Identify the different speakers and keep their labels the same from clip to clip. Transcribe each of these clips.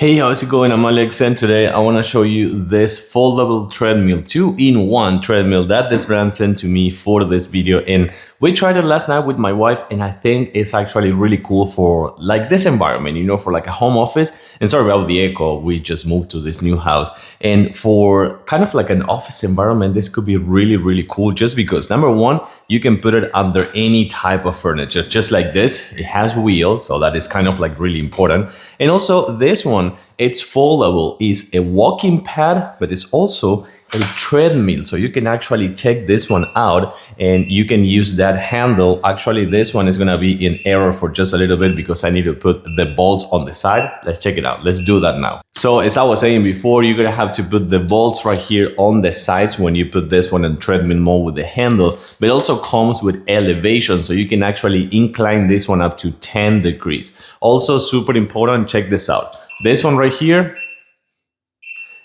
Speaker 1: Hey, how's it going? I'm Alex, and today I want to show you this foldable treadmill, 2-in-1 treadmill that this brand sent to me for this video. And we tried it last night with my wife, and I think it's actually really cool for like this environment, you know, for like a home office. And sorry about the echo, we just moved to this new house. And for kind of like an office environment, this could be really, really cool just because number one, you can put it under any type of furniture, just like this. It has wheels, so that is kind of like really important. And also this one, it's foldable, is a walking pad, but it's also a treadmill. So you can actually check this one out and you can use that handle. Actually, this one is gonna be in error for just a little bit because I need to put the bolts on the side. Let's check it out. Let's do that now. So as I was saying before, you're gonna have to put the bolts right here on the sides when you put this one in treadmill mode with the handle, but it also comes with elevation. So you can actually incline this one up to 10 degrees. Also super important, check this out. This one right here,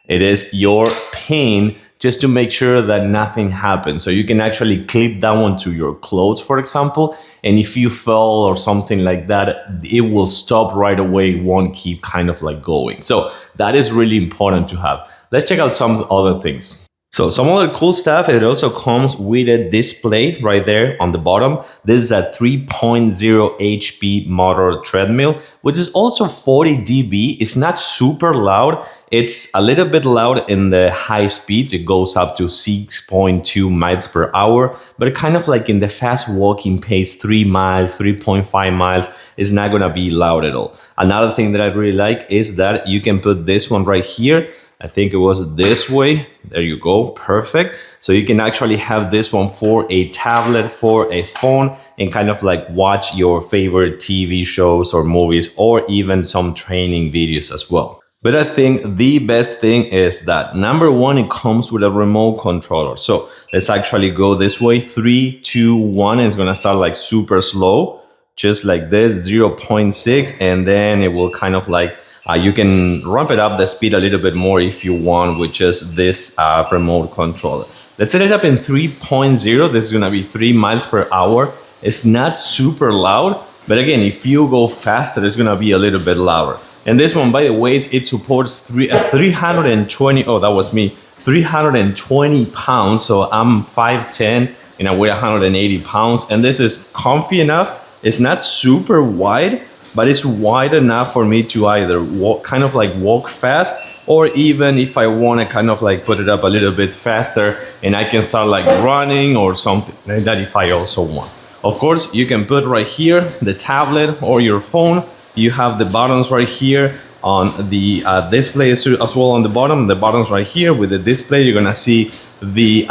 Speaker 1: it is your pin just to make sure that nothing happens. So you can actually clip that one to your clothes, for example, and if you fell or something like that, it will stop right away, it won't keep kind of like going. So that is really important to have. Let's check out some other things. So some other cool stuff, it also comes with a display right there on the bottom. This is a 3.0 HP motor treadmill, which is also 40 dB. It's not super loud. It's a little bit loud in the high speeds. It goes up to 6.2 miles per hour, but kind of like in the fast walking pace, 3 miles, 3.5 miles, is not gonna be loud at all. Another thing that I really like is that you can put this one right here. I think it was this way. There you go. Perfect. So you can actually have this one for a tablet, for a phone, and kind of like watch your favorite TV shows or movies, or even some training videos as well. But I think the best thing is that number one, it comes with a remote controller. So let's actually go this way. 3, 2, 1. And it's going to start like super slow, just like this, 0.6. And then it will kind of like you can ramp it up the speed a little bit more if you want with just this remote controller. Let's set it up in 3.0. This is gonna be 3 miles per hour. It's not super loud, but again, if you go faster, it's gonna be a little bit louder. And this one, by the way, it supports 320, oh, that was me, 320 pounds. So I'm 5'10", and I weigh 180 pounds. And this is comfy enough. It's not super wide, but it's wide enough for me to either walk, kind of like walk fast, or even if I want to kind of like put it up a little bit faster and I can start like running or something like that if I also want. Of course, you can put right here the tablet or your phone. You have the buttons right here on the display as well on the bottom. The buttons right here with the display, you're gonna see the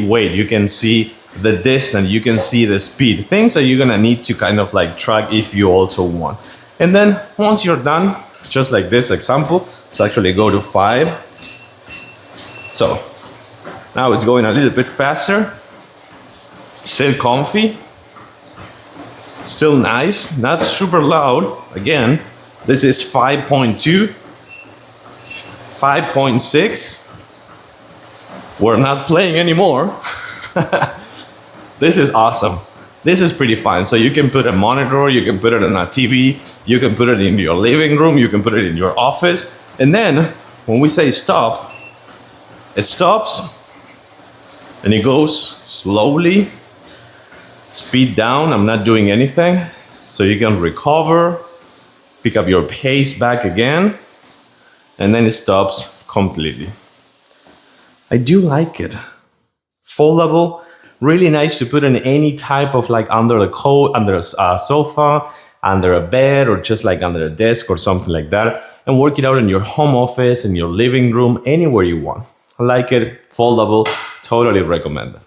Speaker 1: weight. You can see the distance, you can see the speed, things that you're gonna need to kind of like track if you also want. And then once you're done, just like this example, let's actually go to 5. So now it's going a little bit faster, still comfy, still nice, not super loud. Again, this is 5.2, 5.6. We're not playing anymore. This is awesome. This is pretty fun. So you can put a monitor, you can put it on a TV, you can put it in your living room, you can put it in your office. And then when we say stop, it stops and it goes slowly, speed down. I'm not doing anything. So you can recover, pick up your pace back again, and then it stops completely. I do like it. Foldable. Really nice to put in any type of like under a coat, under a sofa, under a bed, or just like under a desk or something like that, and work it out in your home office, in your living room, anywhere you want. I like it, foldable, totally recommend it.